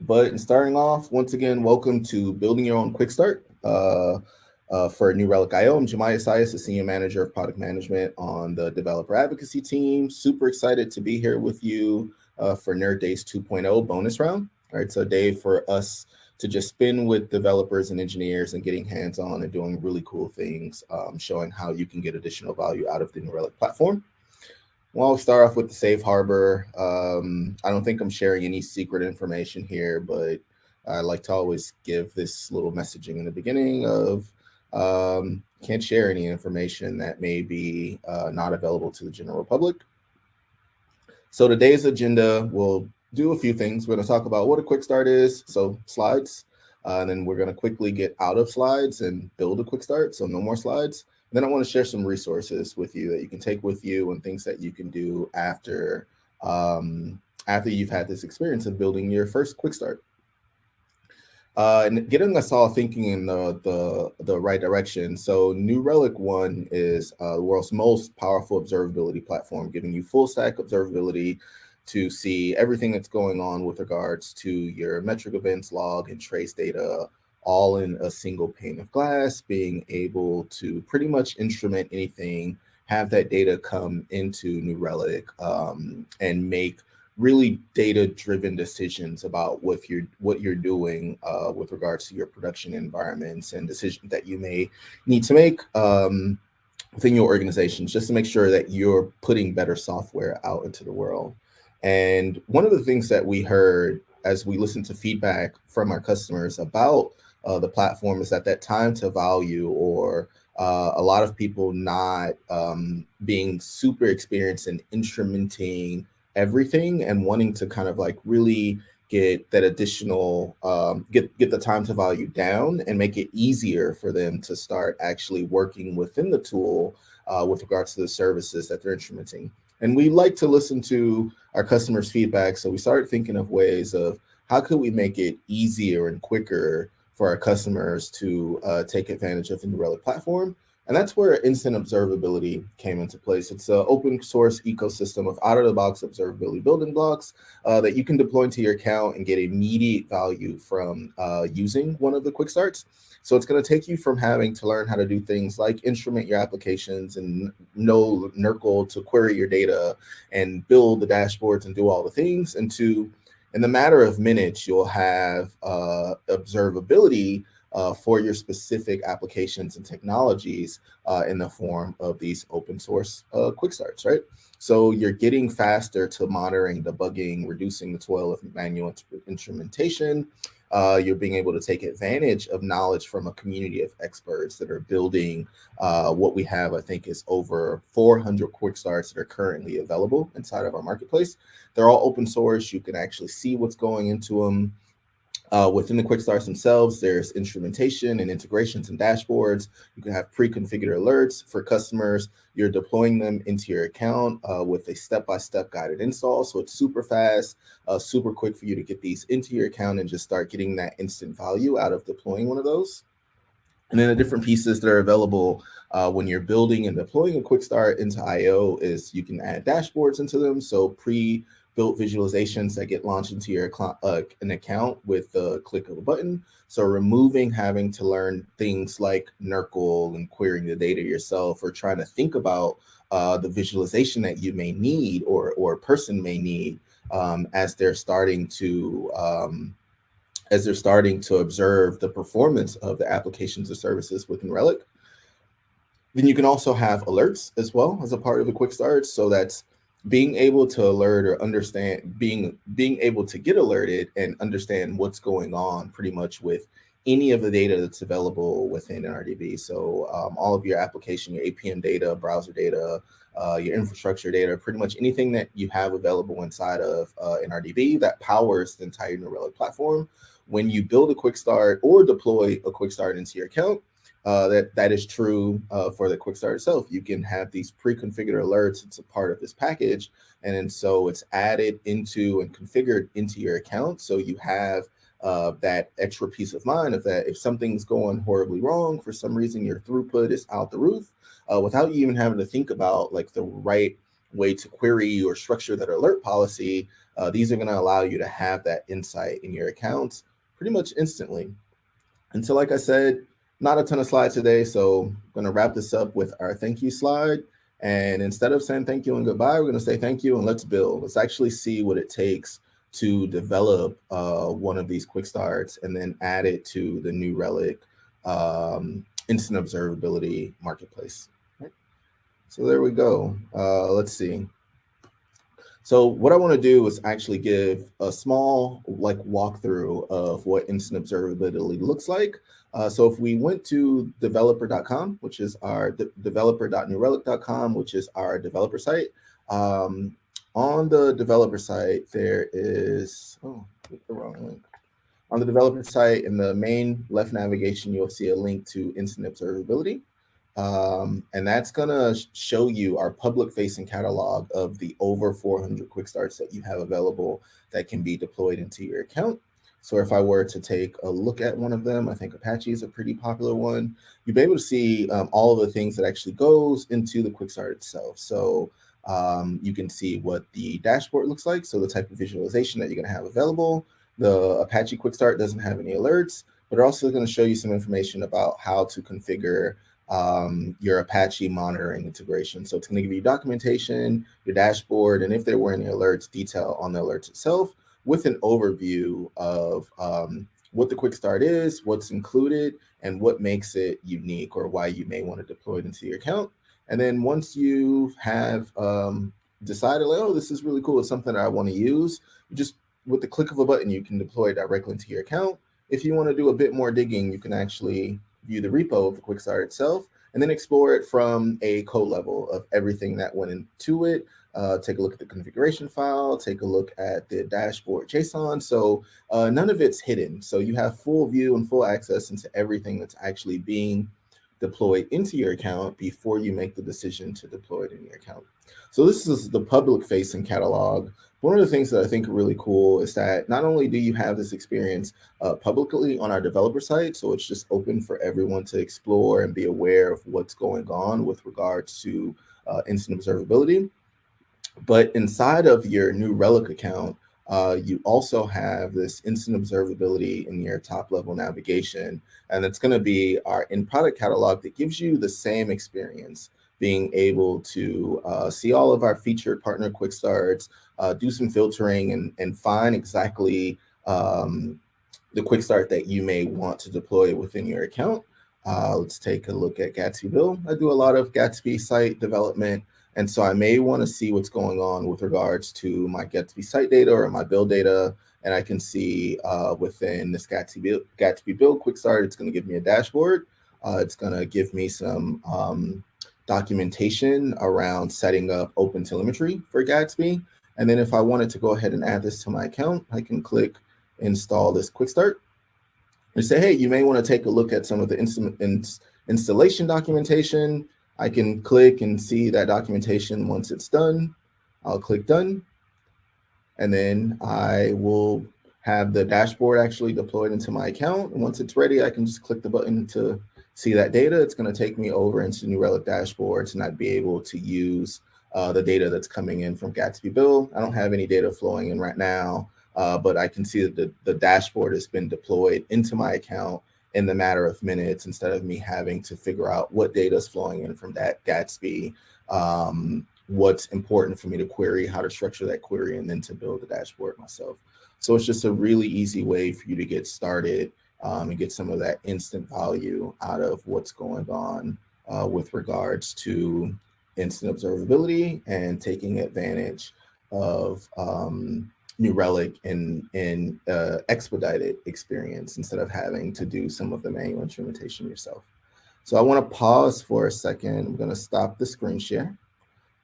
But in starting off, once again, welcome to Building Your Own Quickstart. For New Relic I. I'm Jemiah Sias, the Senior Manager of Product Management on the Developer Advocacy team. Super excited to be here with you for Nerd Days 2.0 bonus round. All right, so a day for us to just spend with developers and engineers and getting hands-on and doing really cool things, showing how you can get additional value out of the New Relic platform. Well, I'll start off with the safe harbor. I don't think I'm sharing any secret information here, but I like to always give this little messaging in the beginning of can't share any information that may be not available to the general public. So today's agenda will do a few things. We're going to talk about what a quick start is, so slides, and then we're going to quickly get out of slides and build a quick start, so no more slides. Then I want to share some resources with you that you can take with you and things that you can do after you've had this experience of building your first quick start. And getting us all thinking in the right direction. So New Relic I is the world's most powerful observability platform, giving you full stack observability to see everything that's going on with regards to your metric events, log, and trace data, all in a single pane of glass, being able to pretty much instrument anything, have that data come into New Relic, and make really data-driven decisions about what you're doing with regards to your production environments and decisions that you may need to make within your organizations, just to make sure that you're putting better software out into the world. And one of the things that we heard as we listened to feedback from our customers about the platform is that time to value, or a lot of people not being super experienced in instrumenting everything and wanting to kind of like really get that additional get the time to value down and make it easier for them to start actually working within the tool with regards to the services that they're instrumenting. And we like to listen to our customers' feedback, so we started thinking of ways of how could we make it easier and quicker for our customers to take advantage of the New Relic platform. And that's where instant observability came into place. It's an open source ecosystem of out-of-the-box observability building blocks that you can deploy into your account and get immediate value from using one of the quick starts. So it's going to take you from having to learn how to do things like instrument your applications and know NERCL to query your data and build the dashboards and do all the things, into in the matter of minutes, you'll have observability for your specific applications and technologies in the form of these open source quick starts, right? So you're getting faster to monitoring, debugging, reducing the toil of manual instrumentation. You're being able to take advantage of knowledge from a community of experts that are building what we have, I think, is over 400 quick starts that are currently available inside of our marketplace. They're all open source. You can actually see what's going into them. Within the quick starts themselves, there's instrumentation and integrations and dashboards. You can have pre-configured alerts for customers. You're deploying them into your account with a step-by-step guided install. So it's super fast, super quick for you to get these into your account and just start getting that instant value out of deploying one of those. And then the different pieces that are available when you're building and deploying a quick start into IO is you can add dashboards into them. So pre-built visualizations that get launched into your an account with the click of a button. So removing having to learn things like NERCL and querying the data yourself, or trying to think about the visualization that you may need or a person may need as they're starting to observe the performance of the applications or services within Relic. Then you can also have alerts as well as a part of the quick start. So that's being able to alert or understand, being able to get alerted and understand what's going on pretty much with any of the data that's available within NRDB. So all of your application, your APM data, browser data, your infrastructure data, pretty much anything that you have available inside of NRDB that powers the entire New Relic platform. When you build a quick start or deploy a quick start into your account, that is true for the quick start itself. You can have these pre-configured alerts. It's a part of this package. And so it's added into and configured into your account. So you have that extra peace of mind of that if something's going horribly wrong, for some reason your throughput is out the roof, without you even having to think about like the right way to query or structure that alert policy, These are going to allow you to have that insight in your accounts pretty much instantly. And so, like I said, not a ton of slides today, so I'm going to wrap this up with our thank you slide. And instead of saying thank you and goodbye, we're going to say thank you and let's build. Let's actually see what it takes to develop one of these quick starts and then add it to the New Relic instant observability marketplace. Right? So there we go. Let's see. So what I want to do is actually give a small walkthrough of what instant observability looks like. So if we went to developer.com, which is our developer.newrelic.com, which is our developer site. On the developer site, there is, click the wrong link. On the developer site, in the main left navigation, you'll see a link to instant observability. And that's going to show you our public-facing catalog of the over 400 quick starts that you have available that can be deployed into your account. So if I were to take a look at one of them, I think Apache is a pretty popular one. You'll be able to see all of the things that actually goes into the quick start itself. So you can see what the dashboard looks like. So the type of visualization that you're going to have available. The Apache quick start doesn't have any alerts, but they're also going to show you some information about how to configure your Apache monitoring integration. So it's going to give you documentation, your dashboard, and if there were any alerts, detail on the alerts itself with an overview of what the quick start is, what's included, and what makes it unique or why you may want to deploy it into your account. And then once you have decided, like, oh, this is really cool, it's something that I want to use, just with the click of a button, you can deploy it directly into your account. If you want to do a bit more digging, you can actually view the repo of the Quickstart itself, and then explore it from a code level of everything that went into it. Take a look at the configuration file, take a look at the dashboard JSON. So none of it's hidden. So you have full view and full access into everything that's actually being deployed into your account before you make the decision to deploy it in your account. So this is the public-facing catalog. One of the things that I think are really cool is that not only do you have this experience publicly on our developer site, so it's just open for everyone to explore and be aware of what's going on with regards to instant observability, but inside of your New Relic account, you also have this instant observability in your top level navigation, and it's going to be our in-product catalog that gives you the same experience, being able to see all of our featured partner quick starts, do some filtering, and find exactly the quick start that you may want to deploy within your account. Let's take a look at Gatsby build. I do a lot of Gatsby site development, and so I may want to see what's going on with regards to my Gatsby site data or my build data. And I can see within this Gatsby build quick start, it's going to give me a dashboard. It's going to give me some documentation around setting up open telemetry for Gatsby. And then if I wanted to go ahead and add this to my account, I can click install this quick start and say, hey, you may want to take a look at some of the installation documentation. I can click and see that documentation. Once it's done, I'll click done. And then I will have the dashboard actually deployed into my account. And once it's ready, I can just click the button to see that data. It's going to take me over into New Relic dashboards, and I'd be able to use the data that's coming in from Gatsby build. I don't have any data flowing in right now, but I can see that the dashboard has been deployed into my account in the matter of minutes, instead of me having to figure out what data is flowing in from that Gatsby, what's important for me to query, how to structure that query, and then to build the dashboard myself. So it's just a really easy way for you to get started and get some of that instant value out of what's going on with regards to instant observability and taking advantage of New Relic in expedited experience instead of having to do some of the manual instrumentation yourself. So I want to pause for a second. I'm going to stop the screen share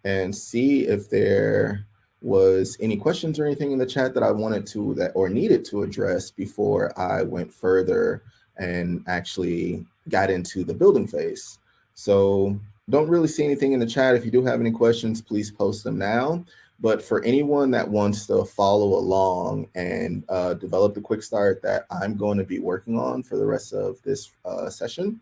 and see if there was any questions or anything in the chat that I wanted to or needed to address before I went further and actually got into the building phase. So don't really see anything in the chat. If you do have any questions, please post them now. But for anyone that wants to follow along and develop the quick start that I'm going to be working on for the rest of this session,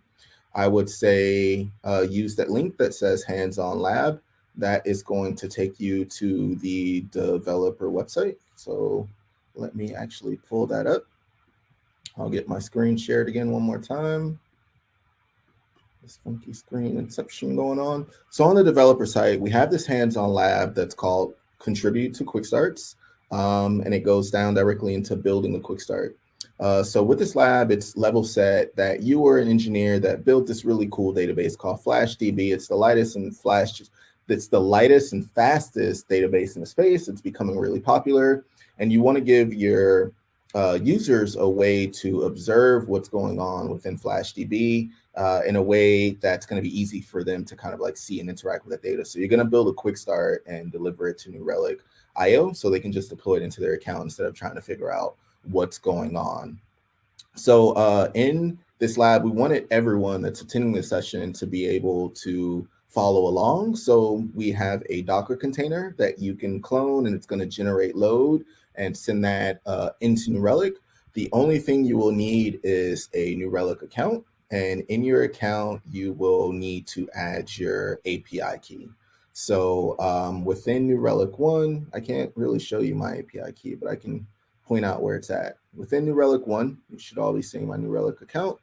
I would say use that link that says hands-on lab. That is going to take you to the developer website. So let me actually pull that up. I'll get my screen shared again one more time. This funky screen inception going on. So on the developer side, we have this hands-on lab that's called Contribute to Quickstarts, and it goes down directly into building a Quickstart. So with this lab, it's level set that you were an engineer that built this really cool database called FlashDB. It's the lightest and fastest database in the space. It's becoming really popular, and you want to give your users a way to observe what's going on within FlashDB in a way that's going to be easy for them to kind of like see and interact with the data. So you're going to build a quick start and deliver it to New Relic IO so they can just deploy it into their account instead of trying to figure out what's going on. So in this lab, we wanted everyone that's attending this session to be able to follow along. So we have a Docker container that you can clone, and it's going to generate load and send that into New Relic. The only thing you will need is a New Relic account. And in your account, you will need to add your API key. So within New Relic 1, I can't really show you my API key, but I can point out where it's at. Within New Relic 1, you should all be seeing my New Relic account.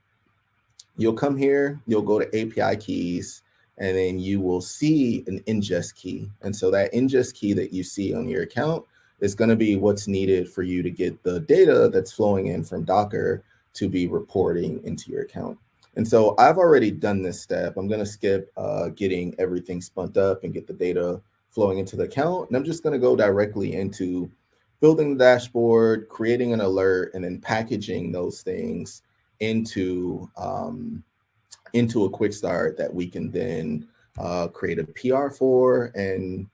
You'll come here, you'll go to API keys, and then you will see an ingest key. And so that ingest key that you see on your account is going to be what's needed for you to get the data that's flowing in from Docker to be reporting into your account. And so I've already done this step. I'm going to skip getting everything spunt up and get the data flowing into the account. And I'm just going to go directly into building the dashboard, creating an alert, and then packaging those things into a quick start that we can then create a PR for. And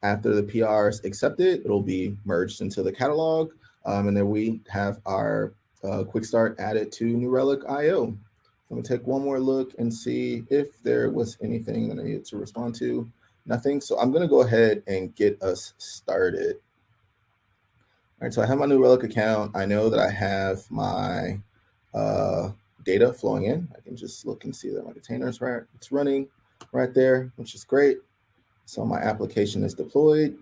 after the PR is accepted, it'll be merged into the catalog. And then we have our quick start added to New Relic IO. Let me take one more look and see if there was anything that I needed to respond to. Nothing. So I'm going to go ahead and get us started. All right, so I have my New Relic account. I know that I have my data flowing in. I can just look and see that my container is right. It's running right there, which is great. So my application is deployed.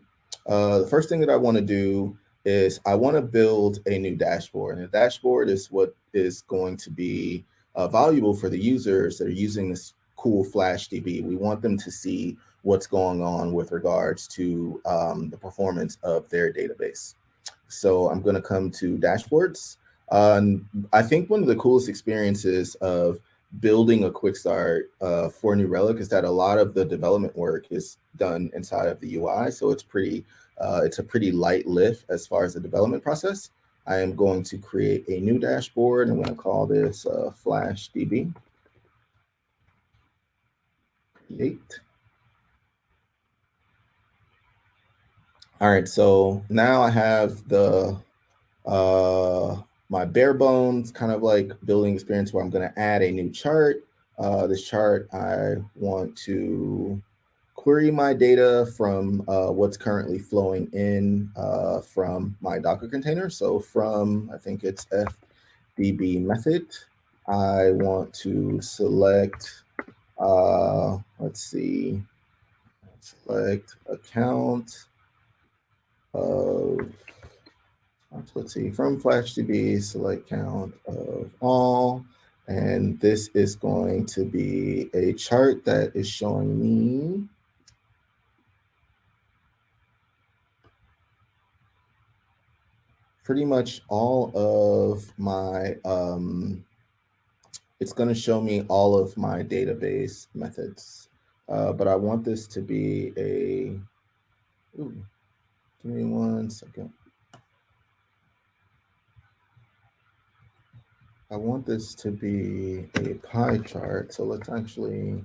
The first thing that I want to do is I want to build a new dashboard. And the dashboard is what is going to be valuable for the users that are using this cool FlashDB. We want them to see what's going on with regards to the performance of their database. So I'm going to come to dashboards. I think one of the coolest experiences of building a quick start for New Relic is that a lot of the development work is done inside of the UI. So it's a pretty light lift as far as the development process. I am going to create a new dashboard. I'm going to call this FlashDB. Create. All right, so now I have the my bare bones kind of like building experience where I'm going to add a new chart. This chart, I want to query my data from what's currently flowing in from my Docker container. So from, I think it's FDB method, I want to select, let's see, select account of, let's see, from FlashDB, select count of all. And this is going to be a chart that is showing me pretty much all of my, it's going to show me all of my database methods. But I want this to be a, ooh, give me 1 second. I want this to be a pie chart. So let's actually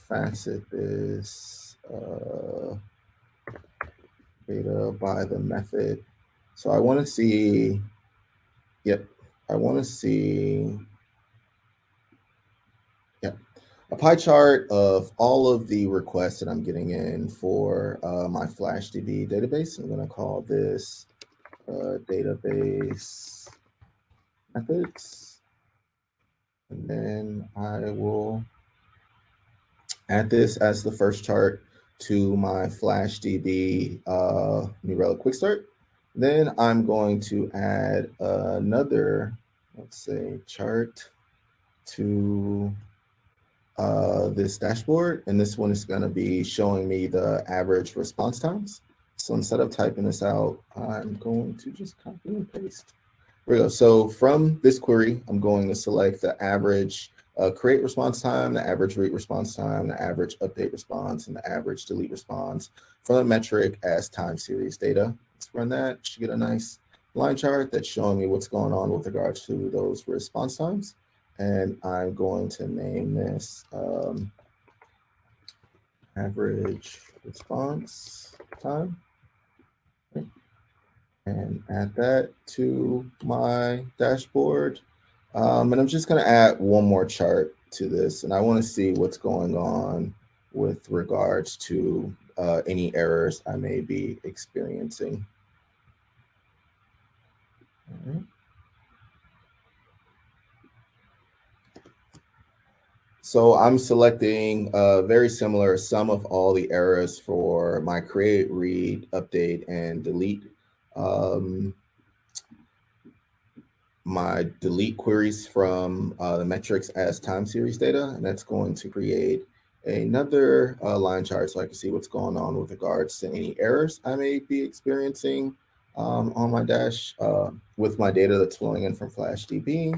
facet this data by the method. So I want to see, yep, I want to see, yep, a pie chart of all of the requests that I'm getting in for my FlashDB database. I'm going to call this database methods. And then I will add this as the first chart to my FlashDB New Relic Quickstart. Then I'm going to add another, let's say, chart to this dashboard. And this one is going to be showing me the average response times. So instead of typing this out, I'm going to just copy and paste. There we go. So from this query, I'm going to select the average create response time, the average read response time, the average update response, and the average delete response from the metric as time series data. Let's run that. Should get a nice line chart that's showing me what's going on with regards to those response times. And I'm going to name this average response time. And add that to my dashboard. And I'm just going to add one more chart to this. And I want to see what's going on with regards to any errors I may be experiencing. All right. So I'm selecting very similar sum of all the errors for my create, read, update, and delete. My delete queries from the metrics as time series data, and that's going to create another line chart so I can see what's going on with regards to any errors I may be experiencing on my dash with my data that's flowing in from FlashDB.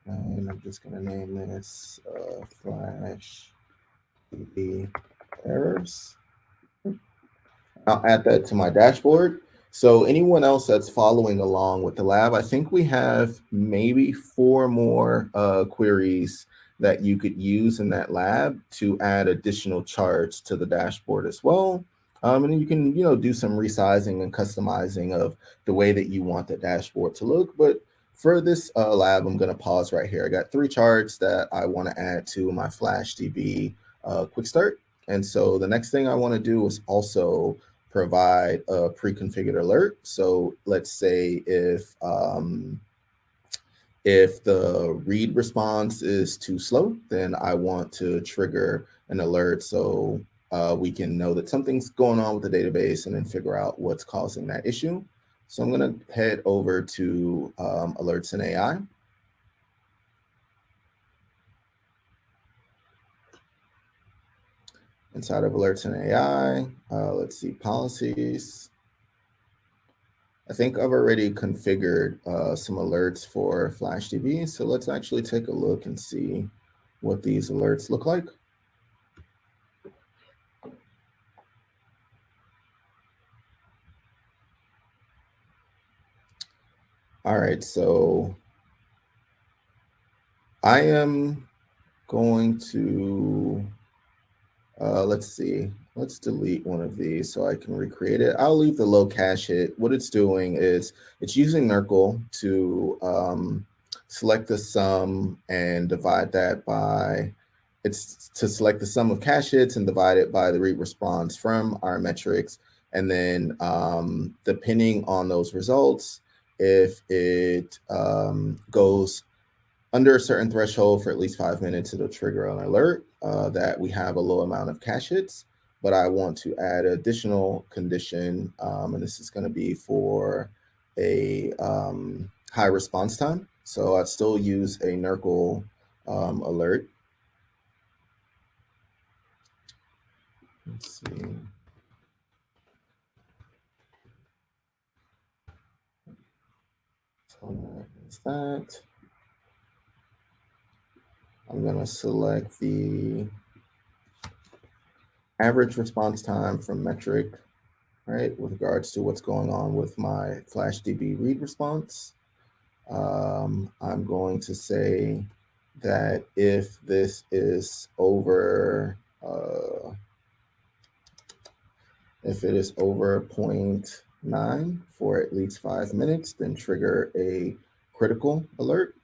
And I'm just going to name this FlashDB errors. I'll add that to my dashboard. So anyone else that's following along with the lab, I think we have maybe 4 more queries that you could use in that lab to add additional charts to the dashboard as well. And then you can, do some resizing and customizing of the way that you want the dashboard to look. But for this lab, I'm going to pause right here. I got 3 charts that I want to add to my FlashDB Quickstart. And so the next thing I want to do is also provide a pre-configured alert. So let's say if the read response is too slow, then I want to trigger an alert so we can know that something's going on with the database and then figure out what's causing that issue. So I'm going to head over to Alerts in AI. Inside of Alerts in AI, let's see, policies. I think I've already configured some alerts for FlashDB. So let's actually take a look and see what these alerts look like. All right, so I am going to, let's see, let's delete one of these so I can recreate it. I'll leave the low cache hit. What it's doing is it's using NERCL to select the sum and divide that by, it's to select the sum of cache hits and divide it by the read response from our metrics. And then depending on those results, if it goes under a certain threshold for at least 5 minutes, it'll trigger an alert that we have a low amount of cache hits. But I want to add an additional condition, and this is going to be for a high response time. So I'd still use a NERCL alert. Let's see. So that's that. I'm going to select the average response time from metric, right, with regards to what's going on with my FlashDB read response. I'm going to say that if this is over, if it is over 0.9 for at least 5 minutes, then trigger a critical alert.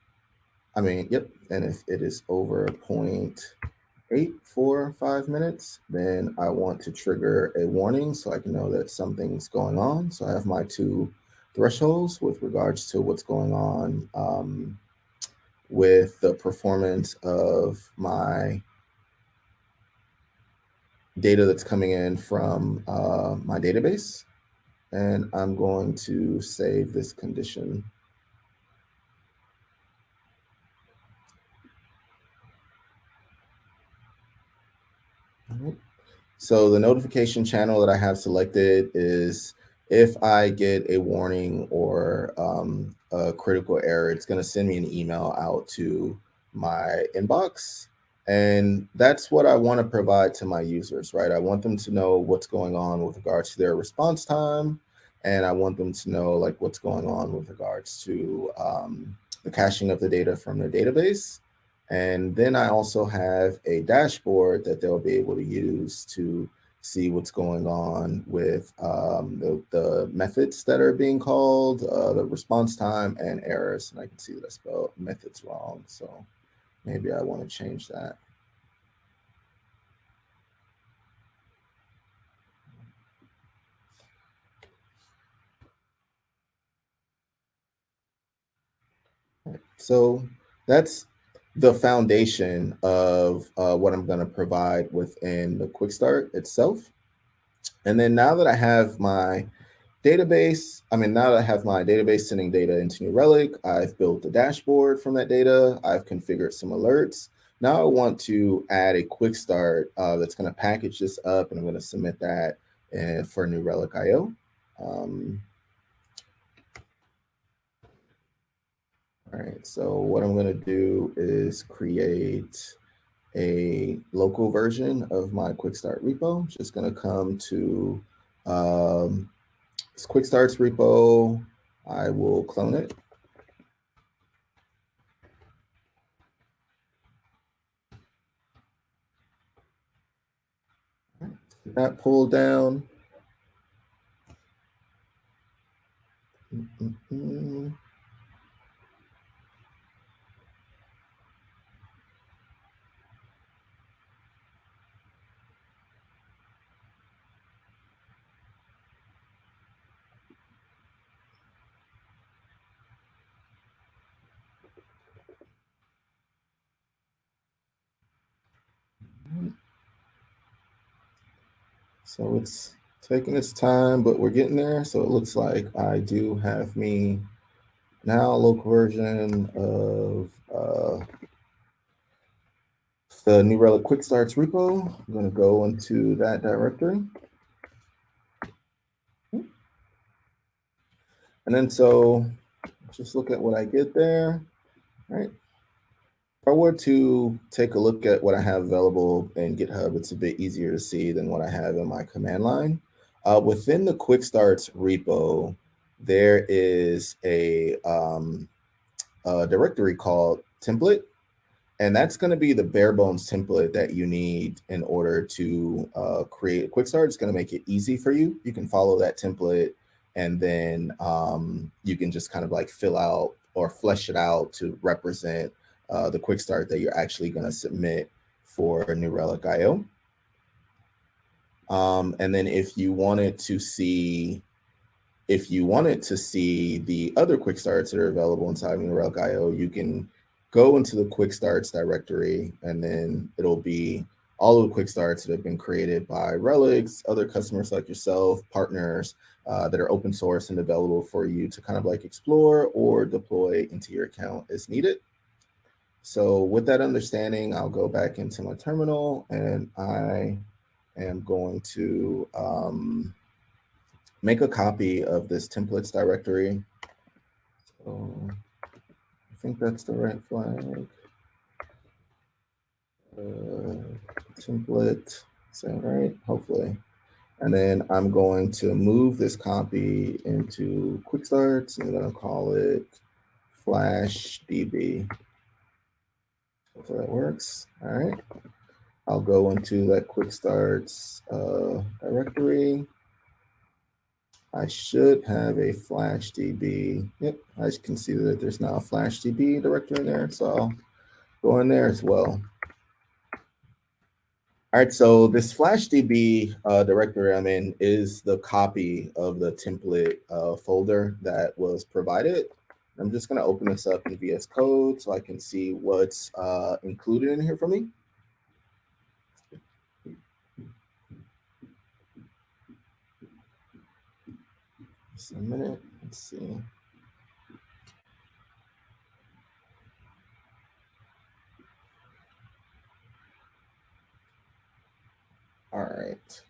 Yep. And if it is over 0.8 for 5 minutes, then I want to trigger a warning so I can know that something's going on. So I have my 2 thresholds with regards to what's going on with the performance of my data that's coming in from my database. And I'm going to save this condition. All right. So the notification channel that I have selected is if I get a warning or a critical error, it's going to send me an email out to my inbox. And that's what I want to provide to my users, right? I want them to know what's going on with regards to their response time. And I want them to know like what's going on with regards to the caching of the data from their database. And then I also have a dashboard that they'll be able to use to see what's going on with the methods that are being called, the response time and errors. And I can see that I spelled methods wrong. So maybe I want to change that. So that's the foundation of what I'm going to provide within the Quickstart itself. And then now that I have my database, now that I have my database sending data into New Relic, I've built a dashboard from that data, I've configured some alerts. Now I want to add a quick start that's going to package this up, and I'm going to submit that for New Relic IO. All right, so what I'm going to do is create a local version of my Quickstart repo. Just going to come to this Quickstarts repo. I will clone it. That pulled down. So it's taking its time, but we're getting there. So it looks like I do have me now a local version of the New Relic Quick Starts repo. I'm going to go into that directory. And then so just look at what I get there, right? If I were to take a look at what I have available in GitHub, it's a bit easier to see than what I have in my command line. Within the Quickstarts repo, there is a directory called template, and that's going to be the bare bones template that you need in order to create a quick start. It's going to make it easy for you. You can follow that template, and then you can just kind of like fill out or flesh it out to represent the quick start that you're actually going to submit for New Relic IO. And then if you wanted to see the other quick starts that are available inside New Relic IO, you can go into the quick starts directory, and then it'll be all of the quick starts that have been created by relics, other customers like yourself, partners that are open source and available for you to kind of like explore or deploy into your account as needed. So with that understanding, I'll go back into my terminal, and I am going to make a copy of this templates directory. So I think that's the right flag. Template, is that right? Hopefully. And then I'm going to move this copy into Quickstarts. I'm going to call it Flash DB. Hopefully that works. All right. I'll go into that Quickstarts directory. I should have a Flash DB. Yep, I can see that there's now a Flash DB directory in there. So I'll go in there as well. All right, so this Flash DB directory I'm in is the copy of the template folder that was provided. I'm just going to open this up in VS Code so I can see what's included in here for me. Just a minute. Let's see. All right.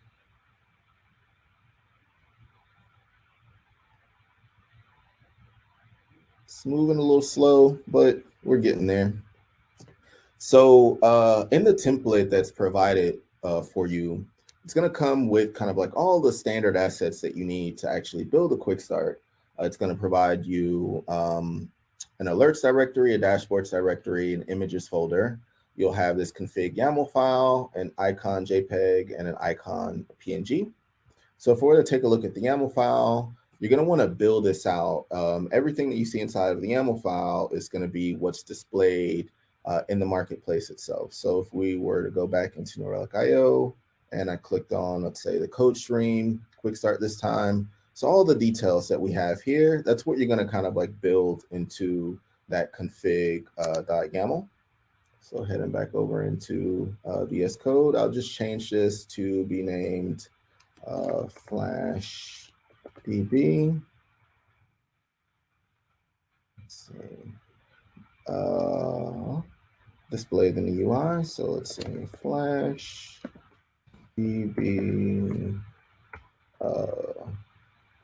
It's moving a little slow, but we're getting there. So in the template that's provided for you, it's going to come with kind of like all the standard assets that you need to actually build a quick start. It's going to provide you an alerts directory, a dashboards directory, an images folder. You'll have this config YAML file, an icon JPEG, and an icon PNG. So if we were to take a look at the YAML file, you're going to want to build this out. Everything that you see inside of the YAML file is going to be what's displayed in the marketplace itself. So if we were to go back into New Relic IO and I clicked on, let's say, the code stream, Quickstart this time. So all the details that we have here, that's what you're going to kind of like build into that config.yaml. So heading back over into VS Code, I'll just change this to be named Flash DB. Let's see. Displayed in the UI. So let's say Flash DB.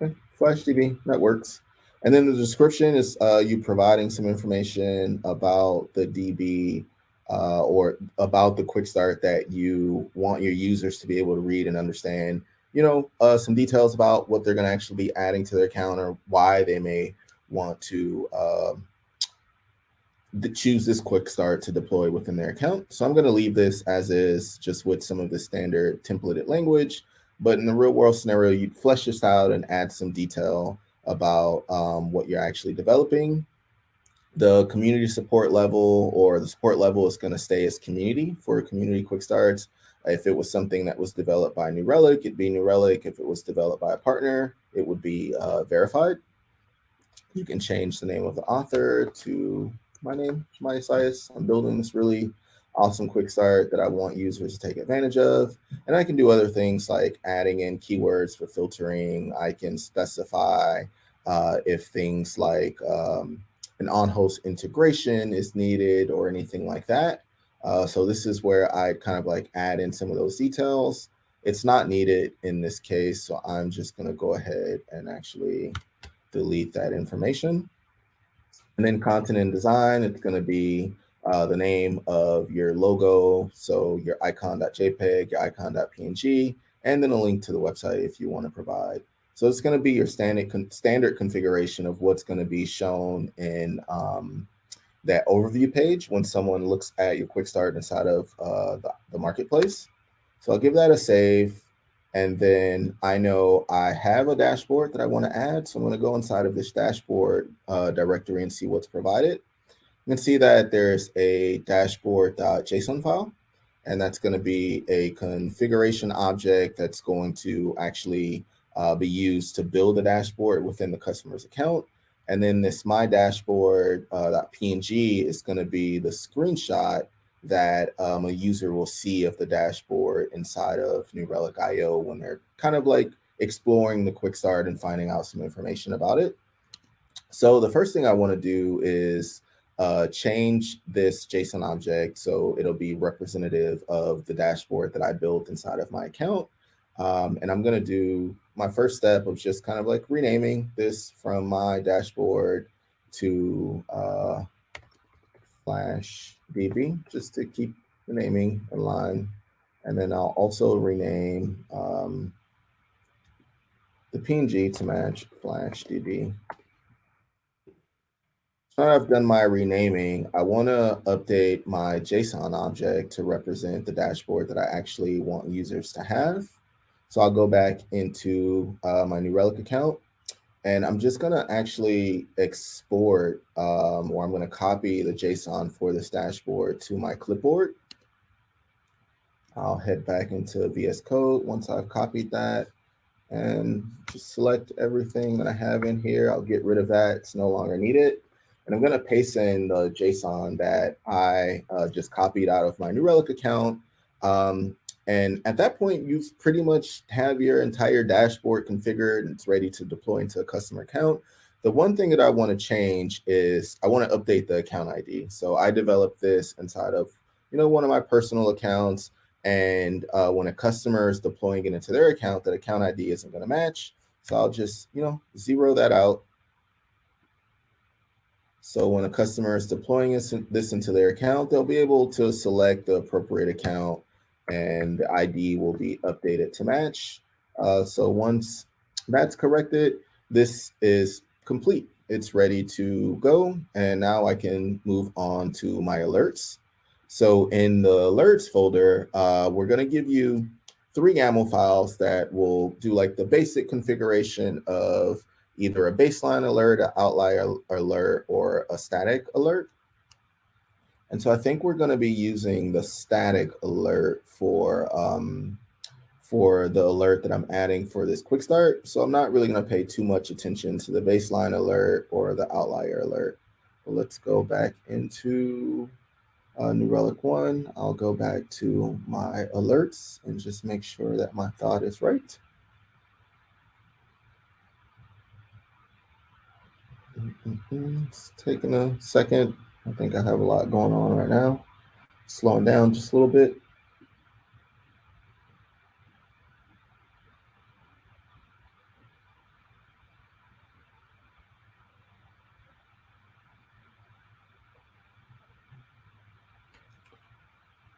Okay, Flash DB, that works. And then the description is you providing some information about the DB or about the quick start that you want your users to be able to read and understand. Some details about what they're going to actually be adding to their account or why they may want to choose this quick start to deploy within their account. So I'm going to leave this as is, just with some of the standard templated language. But in the real world scenario, you'd flesh this out and add some detail about what you're actually developing. The community support level or the support level is going to stay as community for community quick starts. If it was something that was developed by New Relic, it'd be New Relic. If it was developed by a partner, it would be verified. You can change the name of the author to my name, Maya Sias. I'm building this really awesome quick start that I want users to take advantage of. And I can do other things like adding in keywords for filtering. I can specify if things like an on-host integration is needed or anything like that. So this is where I kind of like add in some of those details. It's not needed in this case, so I'm just going to go ahead and actually delete that information. And then content and design, it's going to be the name of your logo, so your icon.jpg, your icon.png, and then a link to the website if you want to provide. So it's going to be your standard configuration of what's going to be shown in that overview page when someone looks at your quick start inside of the marketplace. So I'll give that a save. And then I know I have a dashboard that I want to add. So I'm going to go inside of this dashboard directory and see what's provided. You can see that there's a dashboard.json file, and that's going to be a configuration object that's going to actually be used to build a dashboard within the customer's account. And then this my dashboard.png is going to be the screenshot that a user will see of the dashboard inside of New Relic IO when they're kind of like exploring the quick start and finding out some information about it. So the first thing I want to do is change this JSON object so it'll be representative of the dashboard that I built inside of my account. And I'm going to do my first step of just kind of like renaming this from my dashboard to Flash DB, just to keep the naming in line. And then I'll also rename the PNG to match Flash DB. So now I've done my renaming, I want to update my JSON object to represent the dashboard that I actually want users to have. So I'll go back into my New Relic account, and I'm just going to actually export, or I'm going to copy the JSON for this dashboard to my clipboard. I'll head back into VS Code once I've copied that and just select everything that I have in here. I'll get rid of that. It's no longer needed. And I'm going to paste in the JSON that I just copied out of my New Relic account. And at that point, you've pretty much have your entire dashboard configured and it's ready to deploy into a customer account. The one thing that I want to change is I want to update the account ID. So I developed this inside of, one of my personal accounts. And when a customer is deploying it into their account, that account ID isn't going to match. So I'll just, zero that out. So when a customer is deploying this into their account, they'll be able to select the appropriate account and the ID will be updated to match. So once that's corrected, this is complete. It's ready to go. And now I can move on to my alerts. So in the alerts folder, we're going to give you 3 YAML files that will do like the basic configuration of either a baseline alert, an outlier alert, or a static alert. And so I think we're going to be using the static alert for the alert that I'm adding for this quick start. So I'm not really going to pay too much attention to the baseline alert or the outlier alert. But let's go back into New Relic 1. I'll go back to my alerts and just make sure that my thought is right. It's taking a second. I think I have a lot going on right now. Slowing down just a little bit.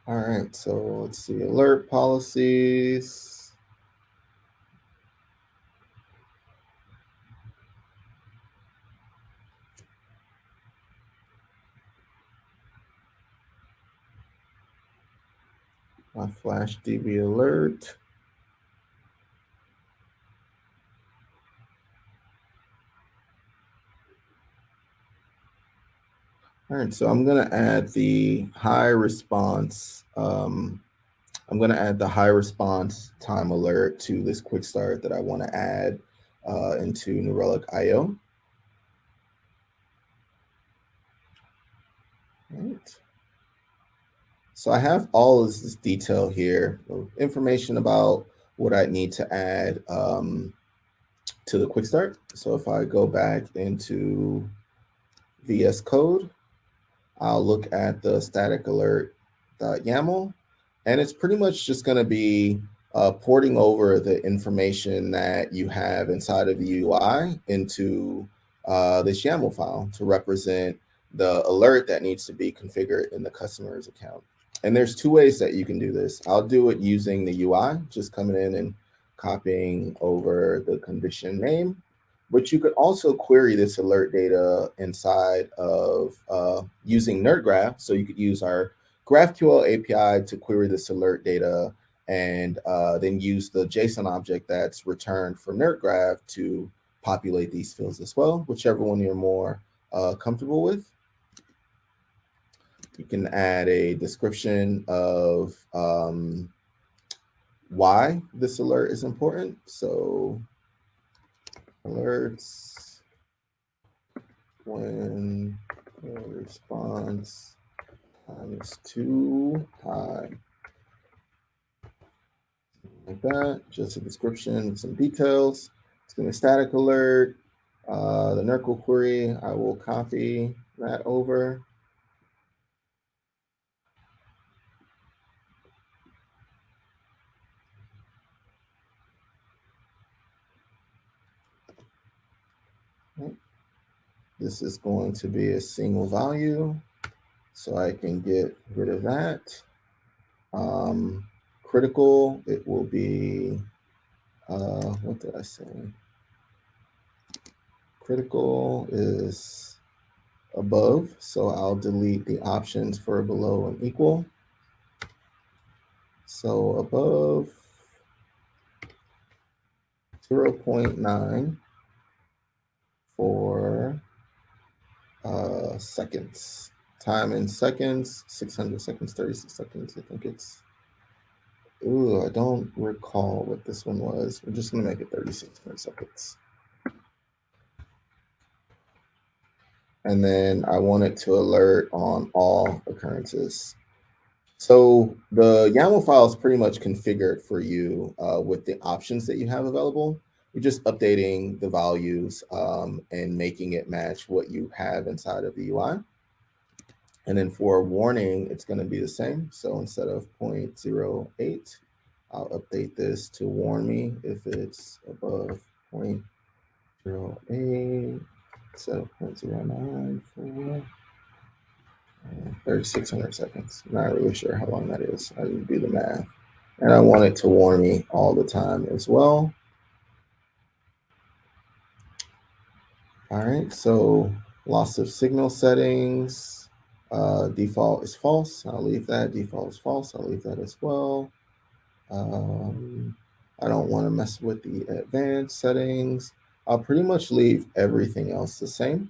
All right, so let's see, alert policies. My flash DB alert. All right, so I'm gonna add the high response. I'm gonna add the high response time alert to this quick start that I want to add into New Relic IO. Right. So I have all of this detail here, information about what I need to add to the quick start. So if I go back into VS Code, I'll look at the static alert YAML, and it's pretty much just going to be porting over the information that you have inside of the UI into this YAML file to represent the alert that needs to be configured in the customer's account. And there's 2 ways that you can do this. I'll do it using the UI, just coming in and copying over the condition name. But you could also query this alert data inside of using NerdGraph. So you could use our GraphQL API to query this alert data and then use the JSON object that's returned from NerdGraph to populate these fields as well, whichever one you're more comfortable with. You can add a description of why this alert is important. So alerts when the response time is too high. Like that, just a description, some details. It's going to be a static alert. The NERCL query, I will copy that over. This is going to be a single value, so I can get rid of that. Critical, it will be, what did I say? Critical is above, so I'll delete the options for below and equal. So above 0.9 for seconds. Time in seconds, 600 seconds, 36 seconds. I think it's, I don't recall what this one was. We're just gonna make it 36 seconds. And then I want it to alert on all occurrences. So the YAML file is pretty much configured for you with the options that you have available. You're just updating the values and making it match what you have inside of the UI. And then for warning, it's going to be the same. So instead of 0.08, I'll update this to warn me if it's above 0.08 instead of 0.094. 3,600 seconds. Not really sure how long that is. I didn't do the math. And I want it to warn me all the time as well. All right, so loss of signal settings. Default is false. I'll leave that. Default is false. I'll leave that as well. I don't want to mess with the advanced settings. I'll pretty much leave everything else the same.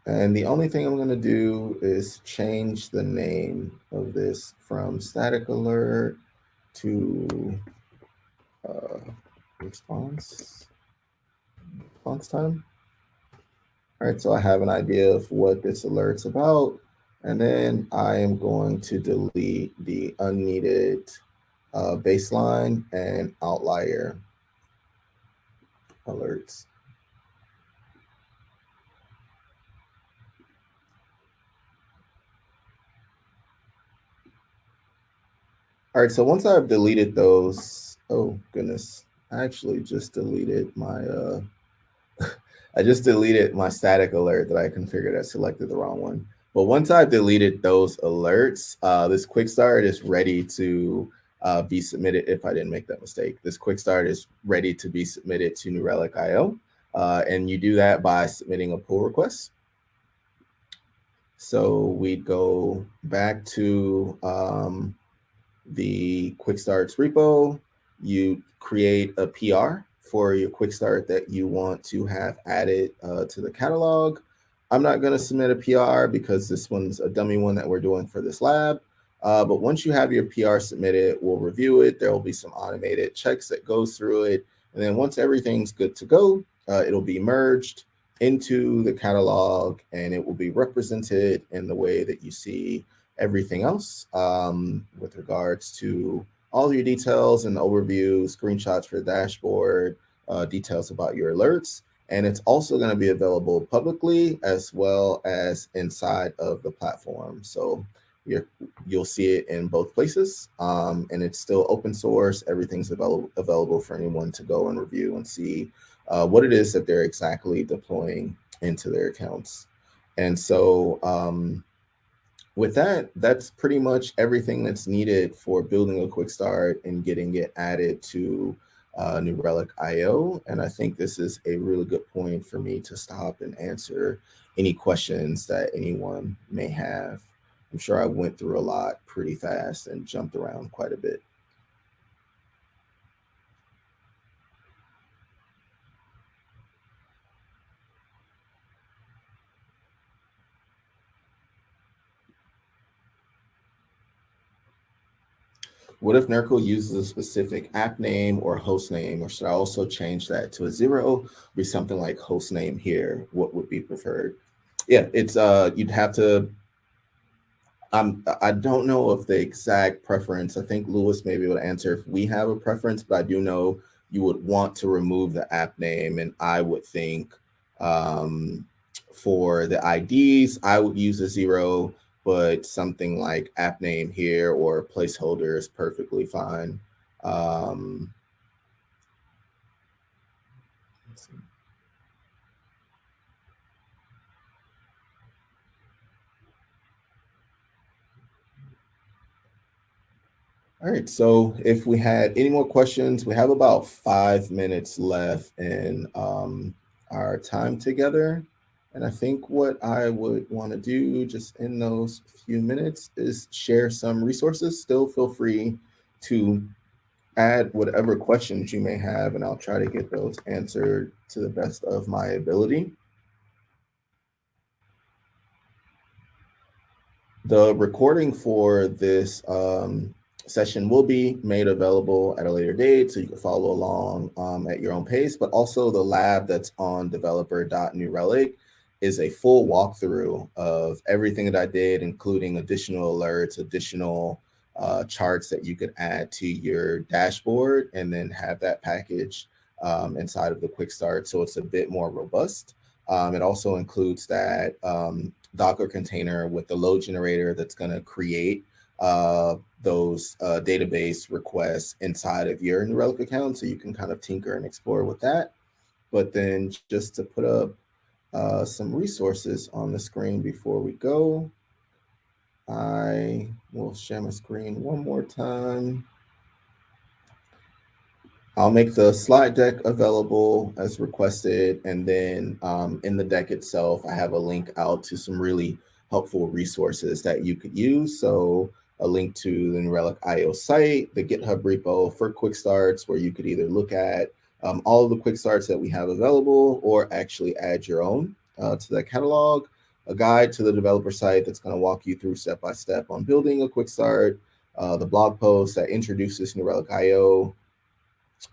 And the only thing I'm going to do is change the name of this from static alert to response time. All right, so I have an idea of what this alert's about. And then I am going to delete the unneeded baseline and outlier alerts. All right, so once I've deleted those, oh goodness, I actually just deleted my I just deleted my static alert that I configured. I selected the wrong one. But once I've deleted those alerts, this Quickstart is ready to be submitted. If I didn't make that mistake, this Quickstart is ready to be submitted to New Relic IO. And you do that by submitting a pull request. So we'd go back to the Quickstarts repo. You create a PR for your Quickstart that you want to have added to the catalog. I'm not going to submit a PR because this one's a dummy one that we're doing for this lab. But once you have your PR submitted, we'll review it. There will be some automated checks that goes through it. And then once everything's good to go, it'll be merged into the catalog and it will be represented in the way that you see everything else with regards to all your details and overview, screenshots for the dashboard, details about your alerts. And it's also going to be available publicly as well as inside of the platform. So you'll see it in both places. And it's still open source. Everything's available for anyone to go and review and see what it is that they're exactly deploying into their accounts. And so with that, that's pretty much everything that's needed for building a quick start and getting it added to New Relic IO. And I think this is a really good point for me to stop and answer any questions that anyone may have. I'm sure I went through a lot pretty fast and jumped around quite a bit. What if Nerkle uses a specific app name or host name, or should I also change that to a 0? Be something like host name here. What would be preferred? Yeah, it's you'd have to. I don't know if the exact preference. I think Lewis may be able to answer if we have a preference, but I do know you would want to remove the app name, and I would think for the IDs, I would use a 0, but something like app name here or placeholder is perfectly fine. Let's see. All right, so if we had any more questions, we have about 5 minutes left in our time together. And I think what I would want to do just in those few minutes is share some resources. Still feel free to add whatever questions you may have, and I'll try to get those answered to the best of my ability. The recording for this session will be made available at a later date, so you can follow along at your own pace, but also the lab that's on developer.newrelic is a full walkthrough of everything that I did, including additional alerts, additional charts that you could add to your dashboard, and then have that package inside of the Quickstart. So it's a bit more robust. It also includes that Docker container with the load generator that's going to create those database requests inside of your New Relic account. So you can kind of tinker and explore with that. But then just to put up some resources on the screen before we go, I will share my screen one more time. I'll make the slide deck available as requested, and then in the deck itself, I have a link out to some really helpful resources that you could use. So a link to the New Relic IO site, the GitHub repo for Quickstarts, where you could either look at all of the Quickstarts that we have available or actually add your own to that catalog, a guide to the developer site that's going to walk you through step-by-step on building a Quickstart, the blog post that introduces New Relic IO,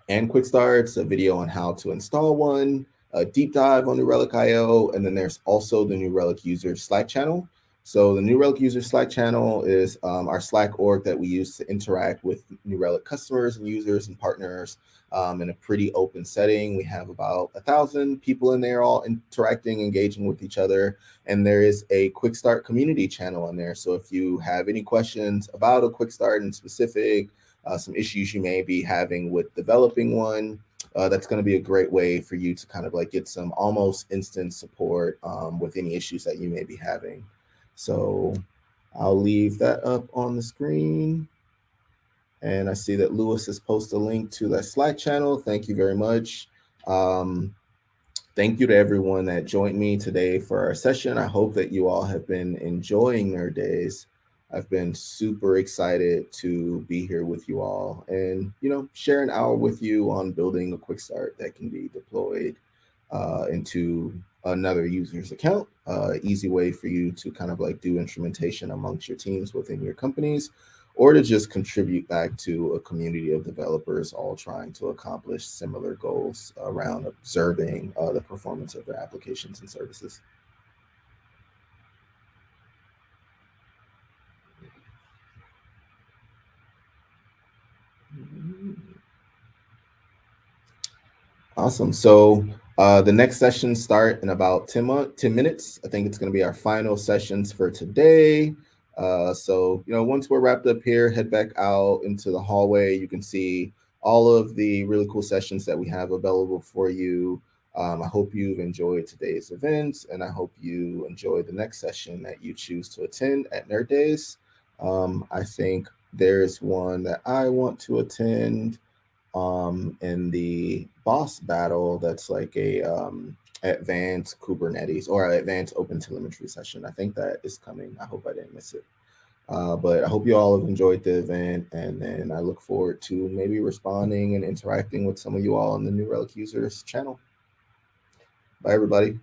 and Quickstarts, a video on how to install one, a deep dive on New Relic IO, and then there's also the New Relic user Slack channel. So the New Relic user Slack channel is our Slack org that we use to interact with New Relic customers and users and partners in a pretty open setting. We have about 1,000 people in there all interacting, engaging with each other. And there is a Quickstart community channel in there. So if you have any questions about a Quickstart in specific, some issues you may be having with developing one, that's going to be a great way for you to kind of like get some almost instant support with any issues that you may be having. So I'll leave that up on the screen. And I see that Lewis has posted a link to that Slack channel. Thank you very much. Thank you to everyone that joined me today for our session. I hope that you all have been enjoying their days. I've been super excited to be here with you all and, share an hour with you on building a Quickstart that can be deployed into another user's account. Easy way for you to kind of like do instrumentation amongst your teams within your companies, or to just contribute back to a community of developers all trying to accomplish similar goals around observing the performance of their applications and services. Awesome. So the next sessions start in about 10 minutes. I think it's going to be our final sessions for today. So, once we're wrapped up here, head back out into the hallway. You can see all of the really cool sessions that we have available for you. I hope you've enjoyed today's events, and I hope you enjoy the next session that you choose to attend at Nerd Days. I think there's one that I want to attend in the boss battle that's like a advanced Kubernetes or advanced open telemetry session. I think that is coming. I hope I didn't miss it. But I hope you all have enjoyed the event, and then I look forward to maybe responding and interacting with some of you all on the New Relic users channel. Bye, everybody.